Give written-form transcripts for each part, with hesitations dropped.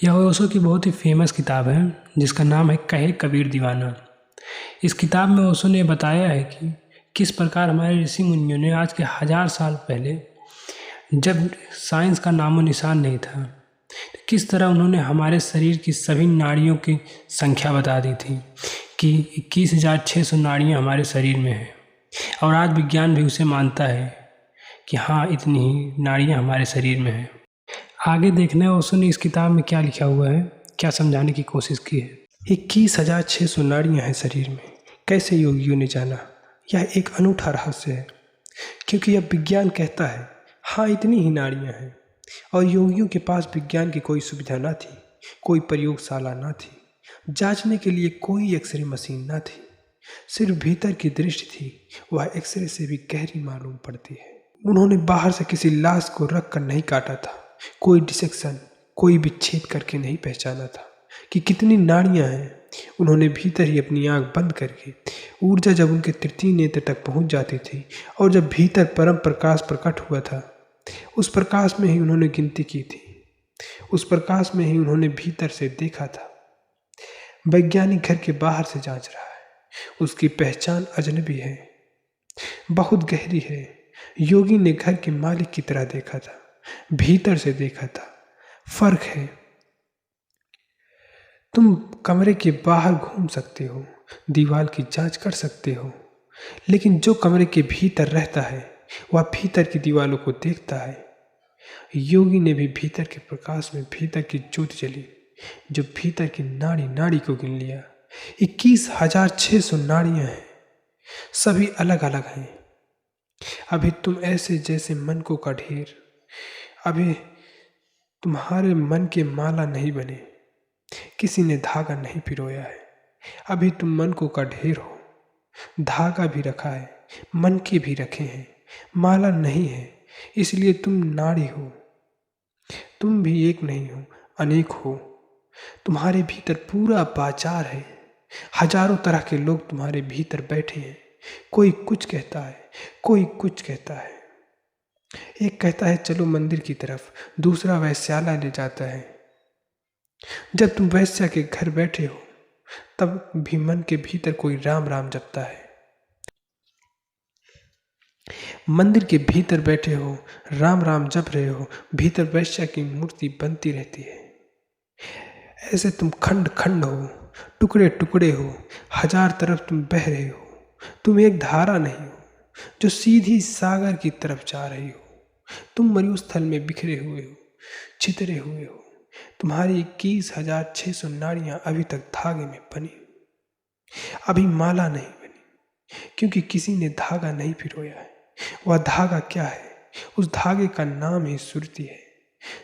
यह ओशो की बहुत ही फेमस किताब है जिसका नाम है कहे कबीर दीवाना। इस किताब में ओशो ने बताया है कि किस प्रकार हमारे ऋषि मुनियों ने आज के 1000 साल पहले, जब साइंस का नामो निशान नहीं था, तो किस तरह उन्होंने हमारे शरीर की सभी नाड़ियों की संख्या बता दी थी कि 21,600 नाड़ियाँ हमारे शरीर में हैं। और आज विज्ञान भी उसे मानता है कि हाँ, इतनी ही नाड़ियाँ हमारे शरीर में हैं। आगे देखना है ओशो ने इस किताब में क्या लिखा हुआ है, क्या समझाने की कोशिश की है। 21,600 नाड़ियाँ हैं शरीर में, कैसे योगियों ने जाना? यह एक अनूठा रहस्य है, क्योंकि अब विज्ञान कहता है हाँ, इतनी ही नाड़ियाँ हैं। और योगियों के पास विज्ञान की कोई सुविधा ना थी, कोई प्रयोगशाला ना थी, जांचने के लिए कोई एक्सरे मशीन ना थी, सिर्फ भीतर की दृष्टि थी। वह एक्सरे से भी गहरी मालूम पड़ती है। उन्होंने बाहर से किसी लाश को रख कर नहीं काटा था, कोई डिसेक्शन, कोई विच्छेद करके नहीं पहचाना था कि कितनी नाड़ियां हैं। उन्होंने भीतर ही अपनी आंख बंद करके, ऊर्जा जब उनके तृतीय नेत्र तक पहुंच जाती थी और जब भीतर परम प्रकाश प्रकट हुआ था, उस प्रकाश में ही उन्होंने गिनती की थी, उस प्रकाश में ही उन्होंने भीतर से देखा था। वैज्ञानिक घर के बाहर से जांच रहा है, उसकी पहचान अजनबी है, बहुत गहरी है। योगी ने घर के मालिक की तरह देखा था, भीतर से देखा था। फर्क है, तुम कमरे के बाहर घूम सकते हो, दीवार की जांच कर सकते हो, लेकिन जो कमरे के भीतर रहता है वह भीतर की दीवारों को देखता है। योगी ने भी भीतर के प्रकाश में भीतर की ज्योति जली, जो भीतर की नाड़ी नाड़ी को गिन लिया। 21,600 नाड़ियां हैं, सभी अलग अलग हैं। अभी तुम ऐसे जैसे मनकों का ढेर, अभी तुम्हारे मन के माला नहीं बने, किसी ने धागा नहीं पिरोया है। अभी तुम मनकों का ढेर हो, धागा भी रखा है, मन के भी रखे हैं, माला नहीं है, इसलिए तुम नाड़ी हो। तुम भी एक नहीं हो, अनेक हो। तुम्हारे भीतर पूरा बाजार है, हजारों तरह के लोग तुम्हारे भीतर बैठे हैं। कोई कुछ कहता है, कोई कुछ कहता है। एक कहता है चलो मंदिर की तरफ, दूसरा वैश्यालय ले जाता है। जब तुम वैश्या के घर बैठे हो तब भी मन के भीतर कोई राम राम जपता है। मंदिर के भीतर बैठे हो, राम राम जप रहे हो, भीतर वैश्या की मूर्ति बनती रहती है। ऐसे तुम खंड खंड हो, टुकड़े टुकड़े हो, हजार तरफ तुम बह रहे हो। तुम एक धारा नहीं हो जो सीधी सागर की तरफ जा रही हो। तुम मरुस्थल में बिखरे हुए हो, छितरे हुए हो। तुम्हारी 21,600 नाड़ियां अभी तक धागे में बनी, अभी माला नहीं बनी, क्योंकि किसी ने धागा नहीं पिरोया है। वह धागा क्या है? उस धागे का नाम ही सुरती है।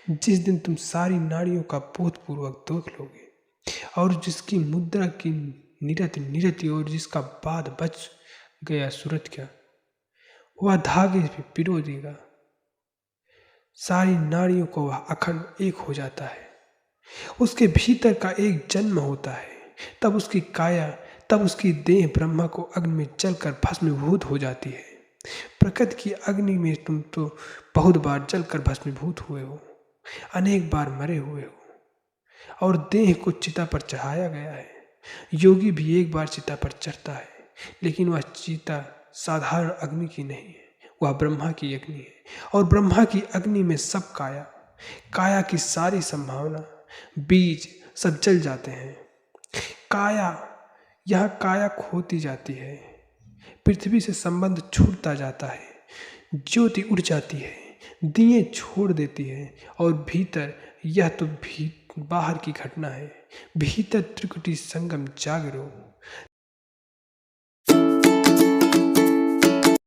जिस दिन तुम सारी नाड़ियों का बोधपूर्वक देख लोगे और जिसकी मुद्रा की निरति निरति और जिसका बाद बच गया सूरत क्या, वह धागे भी पिरो देगा। सारी नाड़ियों को वह अखंड एक हो जाता है। उसके भीतर का एक जन्म होता है, तब उसकी काया, तब उसकी देह ब्रह्मा को अग्नि में जलकर भस्मीभूत हो जाती है। प्रकृति की अग्नि में तुम तो बहुत बार जलकर भस्मीभूत हुए हो, अनेक बार मरे हुए हो और देह को चिता पर चढ़ाया गया है। योगी भी एक बार चिता पर चढ़ता है, लेकिन वह चिता साधारण अग्नि की नहीं है, वह ब्रह्मा की अग्नि है। और ब्रह्मा की अग्नि में सब काया, काया की सारी संभावना, बीज सब जल जाते हैं। काया, यह काया खोती जाती है, पृथ्वी से संबंध छूटता जाता है, ज्योति उड़ जाती है, दिए छोड़ देती है। और भीतर, यह तो बाहर की घटना है, भीतर त्रिकुटी संगम जागरो।